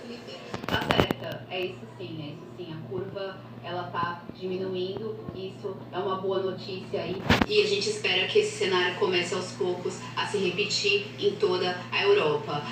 Felipe. Tá certa, é isso sim. A curva, ela tá diminuindo, isso é uma boa notícia aí. E a gente espera que esse cenário comece aos poucos a se repetir em toda a Europa.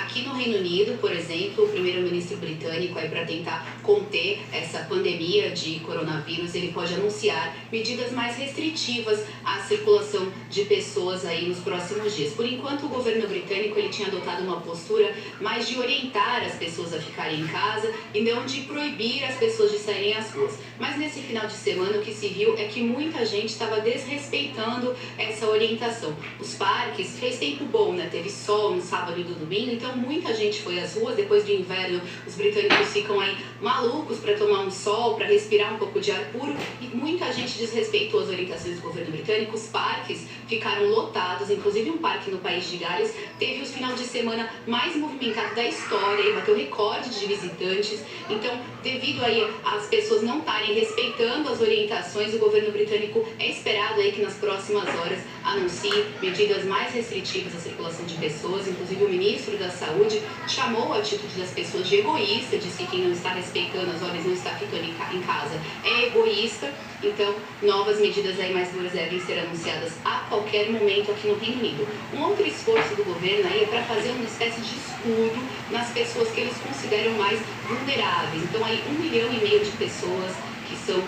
Aqui no Reino Unido, por exemplo, o primeiro-ministro britânico, para tentar conter essa pandemia de coronavírus, ele pode anunciar medidas mais restritivas à circulação de pessoas aí nos próximos dias. Por enquanto, o governo britânico ele tinha adotado uma postura mais de orientar as pessoas a ficarem em casa e não de proibir as pessoas de saírem às ruas. Mas nesse final de semana o que se viu é que muita gente estava desrespeitando essa orientação. Os parques, fez tempo bom, né? Teve sol no sábado e no domingo, então muita gente foi às ruas. Depois do inverno, os britânicos ficam aí malucos para tomar um sol, para respirar um pouco de ar puro, e muita gente desrespeitou as orientações do governo britânico. Os parques ficaram lotados, inclusive um parque no País de Gales teve os finais de semana mais movimentados da história e bateu recorde de visitantes. Então, devido aí às pessoas não estarem respeitando as orientações, o governo britânico é esperado aí que nas próximas horas anuncie medidas mais restritivas à circulação de pessoas. Inclusive o ministro da Saúde chamou a atitude das pessoas de egoísta, disse que quem não está respeitando as ordens, não está ficando em casa, é egoísta. Então, novas medidas aí mais duras devem ser anunciadas a qualquer momento aqui no Reino Unido. Um outro esforço do governo aí é para fazer uma espécie de escudo nas pessoas que eles consideram mais vulneráveis. Então, aí 1,5 milhão de pessoas que são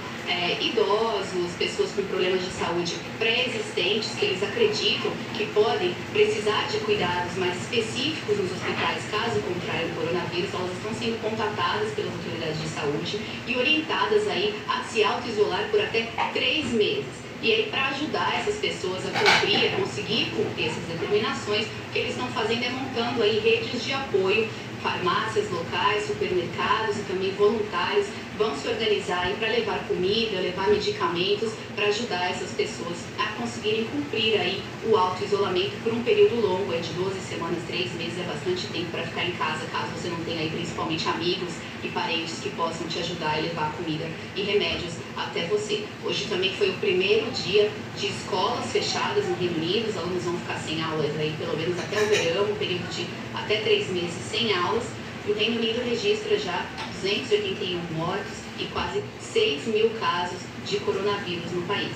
idosos, pessoas com problemas de saúde pré-existentes, que eles acreditam que podem precisar de cuidados mais específicos nos hospitais caso contraiam o coronavírus. Elas estão sendo contatadas pelas autoridades de saúde e orientadas aí a se auto-isolar por até 3 meses. E aí, para ajudar essas pessoas a cumprir, a conseguir cumprir essas determinações, o que eles estão fazendo é montando aí redes de apoio, farmácias locais, supermercados e também voluntários vão se organizar aí para levar comida, levar medicamentos para ajudar essas pessoas a conseguirem cumprir aí o auto-isolamento por um período longo, de 12 semanas, 3 meses, é bastante tempo para ficar em casa, caso você não tenha aí principalmente amigos e parentes que possam te ajudar a levar comida e remédios até você. Hoje também foi o primeiro dia de escolas fechadas no Reino Unido, os alunos vão ficar sem aulas aí pelo menos até o verão, um período de até 3 meses sem aulas. E o Reino Unido registra já 281 mortos e quase 6 mil casos de coronavírus no país.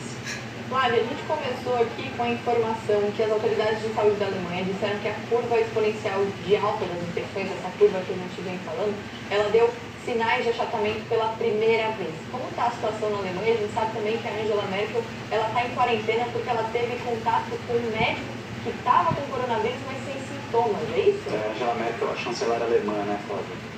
Flávia, a gente começou aqui com a informação que as autoridades de saúde da Alemanha disseram que a curva exponencial de alta das infecções, essa curva que a gente vem falando, ela deu sinais de achatamento pela primeira vez. Como está a situação na Alemanha? A gente sabe também que a Angela Merkel ela está em quarentena porque ela teve contato com um médico que estava com coronavírus, mas sem sintomas, é isso? A Angela Merkel, a chanceler alemã, né, Flávia?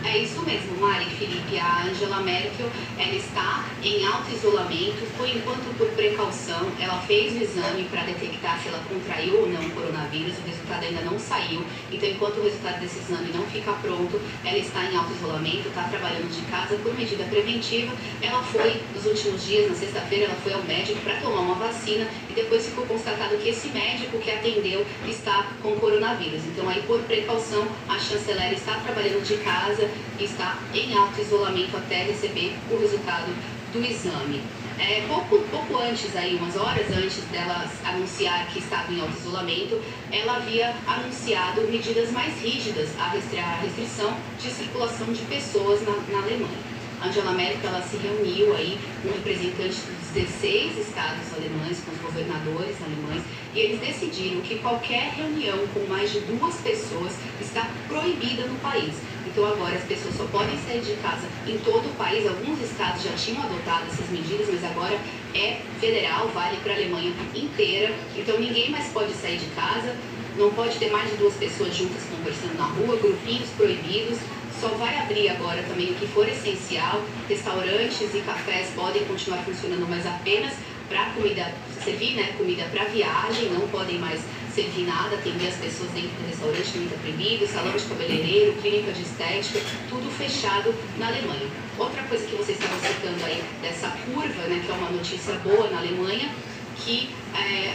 É isso mesmo, Mari e Felipe. A Angela Merkel, ela está em auto-isolamento, por enquanto por precaução. Ela fez o exame para detectar se ela contraiu ou não o coronavírus, o resultado ainda não saiu. Então, enquanto o resultado desse exame não fica pronto, ela está em auto-isolamento, está trabalhando de casa por medida preventiva. Ela foi, nos últimos dias, na sexta-feira, ela foi ao médico para tomar uma vacina e depois ficou constatado que esse médico que atendeu está com coronavírus. Então, aí, por precaução, a chanceler está trabalhando de casa e está em auto-isolamento até receber o resultado do exame. Pouco antes, aí, umas horas antes dela anunciar que estava em auto-isolamento, ela havia anunciado medidas mais rígidas à restrição de circulação de pessoas na Alemanha. Angela Merkel ela se reuniu aí com representantes dos 16 estados alemães, com os governadores alemães, e eles decidiram que qualquer reunião com mais de 2 pessoas está proibida no país. Então agora as pessoas só podem sair de casa em todo o país. Alguns estados já tinham adotado essas medidas, mas agora é federal, vale para a Alemanha inteira. Então ninguém mais pode sair de casa, não pode ter mais de 2 pessoas juntas conversando na rua, grupinhos proibidos. Só vai abrir agora também o que for essencial. Restaurantes e cafés podem continuar funcionando, mas apenas para comida, servir comida para viagem, não podem mais servir nada, atender as pessoas dentro do restaurante, também está proibido, salão de cabeleireiro, clínica de estética, tudo fechado na Alemanha. Outra coisa que vocês estavam citando aí, dessa curva, que é uma notícia boa na Alemanha, que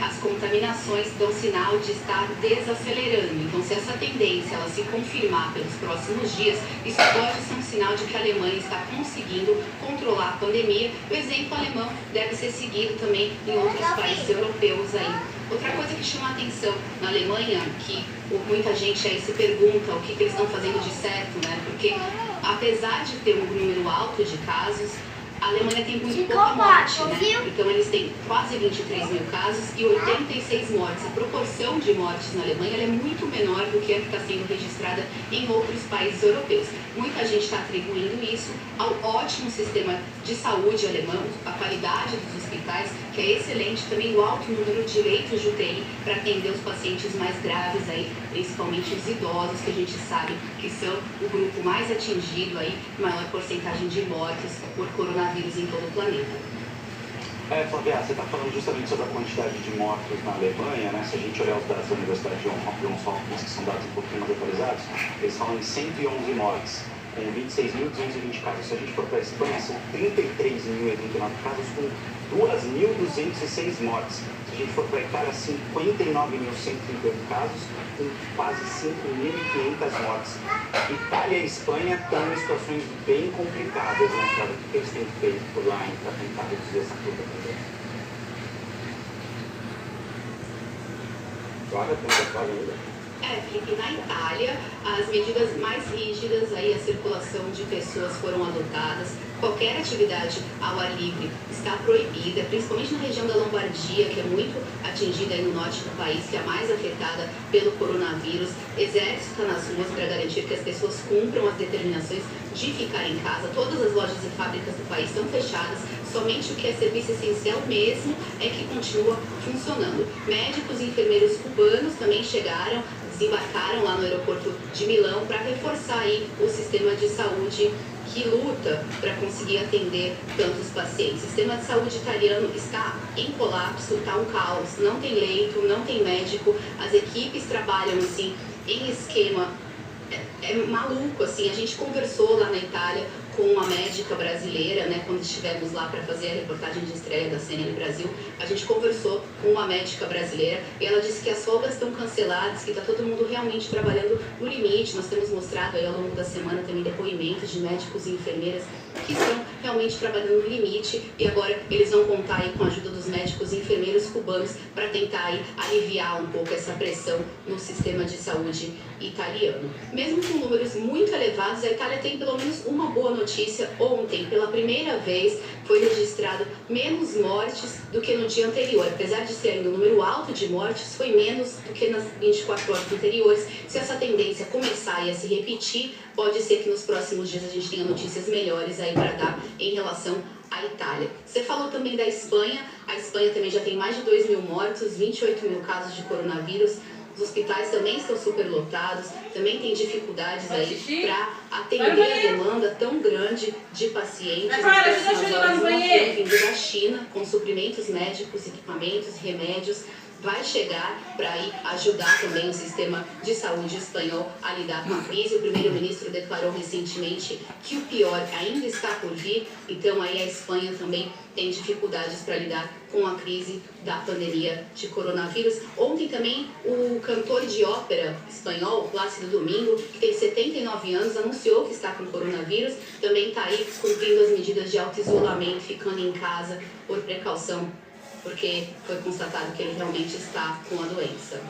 as contaminações dão sinal de estar desacelerando. Então, se essa tendência ela se confirmar pelos próximos dias, isso pode ser um sinal de que a Alemanha está conseguindo controlar a pandemia. O exemplo alemão deve ser seguido também em outros países europeus aí. Outra coisa que chama a atenção na Alemanha, que muita gente aí se pergunta o que eles estão fazendo de certo, né? Porque apesar de ter um número alto de casos, a Alemanha tem muito pouca morte, né? Então eles têm quase 23 mil casos e 86 mortes. A proporção de mortes na Alemanha ela é muito menor do que a que está sendo registrada em outros países europeus. Muita gente está atribuindo isso ao ótimo sistema de saúde alemão, a qualidade dos hospitais, que é excelente, também o alto número de leitos de UTI para atender os pacientes mais graves, aí, principalmente os idosos, que a gente sabe que são o grupo mais atingido, aí, maior porcentagem de mortes por coronavírus em todo o planeta. Flávia, você está falando justamente sobre a quantidade de mortos na Alemanha, né? Se a gente olhar os dados da Universidade de Johns Hopkins, que são dados um pouquinho mais atualizados, eles falam em 111 mortes, com 26.220 casos. Se a gente for para a Espanha, são 33.089 casos, com 2.206 mortes. Se a gente for para a Itália, 59.138 casos, com quase 5.500 mortes. Itália e Espanha estão em situações bem complicadas, né, Flávia? O que eles têm feito por lá para tentar reduzir essa curva também? Flávia, tem essa Flávia ainda? Felipe, na Itália, as medidas mais rígidas, aí a circulação de pessoas foram adotadas. Qualquer atividade ao ar livre está proibida, principalmente na região da Lombardia, que é muito atingida aí no norte do país, que é a mais afetada pelo coronavírus. Exército está nas ruas para garantir que as pessoas cumpram as determinações de ficar em casa. Todas as lojas e fábricas do país estão fechadas. Somente o que é serviço essencial mesmo é que continua funcionando. Médicos e enfermeiros cubanos também chegaram, desembarcaram lá no aeroporto de Milão para reforçar aí o sistema de saúde que luta para conseguir atender tantos pacientes. O sistema de saúde italiano está em colapso, está um caos, não tem leito, não tem médico, as equipes trabalham assim em esquema maluco, assim. A gente conversou lá na Itália com uma médica brasileira, né, quando estivemos lá para fazer a reportagem de estreia da CNN Brasil, a gente conversou com uma médica brasileira e ela disse que as folgas estão canceladas, que está todo mundo realmente trabalhando no limite. Nós temos mostrado aí ao longo da semana também depoimentos de médicos e enfermeiras que estão realmente trabalhando no limite e agora eles vão contar aí com a ajuda dos médicos e enfermeiros cubanos para tentar aí aliviar um pouco essa pressão no sistema de saúde italiano. Mesmo com números muito elevados, a Itália tem pelo menos uma boa notícia. Ontem, pela primeira vez, foi registrado menos mortes do que no dia anterior. Apesar de ser ainda um número alto de mortes, foi menos do que nas 24 horas anteriores. Se essa tendência começar a se repetir, pode ser que nos próximos dias a gente tenha notícias melhores aí para dar em relação à Itália. Você falou também da Espanha. A Espanha também já tem mais de 2 mil mortos, 28 mil casos de coronavírus. Os hospitais também estão superlotados, também tem dificuldades aí para atender a demanda tão grande de pacientes. As próximas horas vão ter vindo da China com suprimentos médicos, equipamentos, remédios. Vai chegar para ajudar também o sistema de saúde espanhol a lidar com a crise. O primeiro-ministro declarou recentemente que o pior ainda está por vir, então aí a Espanha também tem dificuldades para lidar com a crise da pandemia de coronavírus. Ontem também o cantor de ópera espanhol, Plácido Domingo, que tem 79 anos, anunciou que está com coronavírus, também está aí cumprindo as medidas de auto-isolamento, ficando em casa por precaução, porque foi constatado que ele realmente está com a doença.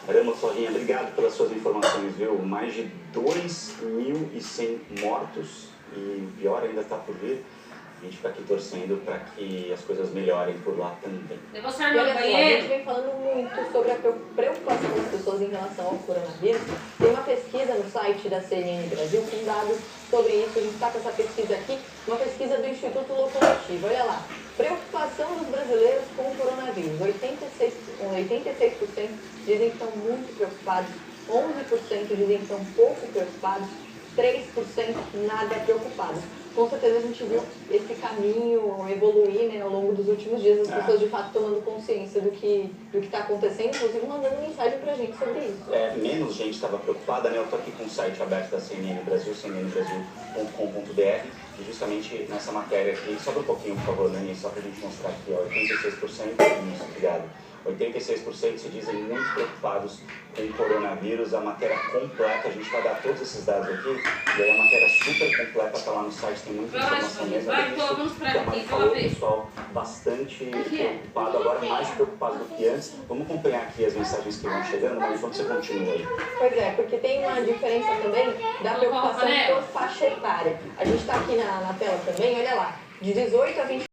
Caramba, Flavinha, obrigado pelas suas informações, viu? Mais de 2.100 mortos e o pior ainda está por vir. A gente fica aqui torcendo para que as coisas melhorem por lá também. E olha só, a gente vem falando muito sobre a preocupação das pessoas em relação ao coronavírus. Tem uma pesquisa no site da CNN Brasil com dados sobre isso. A gente está com essa pesquisa aqui, uma pesquisa do Instituto Locomotivo. Olha lá, preocupação dos brasileiros com o coronavírus. 86% dizem que estão muito preocupados, 11% dizem que estão pouco preocupados, 3% nada preocupados. Com certeza a gente viu esse caminho evoluir, né, ao longo dos últimos dias, as pessoas de fato tomando consciência do que está acontecendo, inclusive mandando mensagem pra gente sobre isso. Menos gente estava preocupada, né? Eu estou aqui com o site aberto da CNN Brasil, cnnbrasil.com.br, e justamente nessa matéria aqui, sobe um pouquinho, por favor, Nani, só pra gente mostrar aqui, ó, 86%, isso, obrigado. 86% se dizem muito preocupados com o coronavírus. A matéria completa, a gente vai dar todos esses dados aqui, e aí a matéria super completa está lá no site, tem muita informação mesmo. O pessoal bastante preocupado, agora mais preocupado do que antes. Vamos acompanhar aqui as mensagens que vão chegando, mas enquanto você continua aí. Pois é, porque tem uma diferença também da preocupação por faixa etária. A gente está aqui na tela também, olha lá, de 18 a 20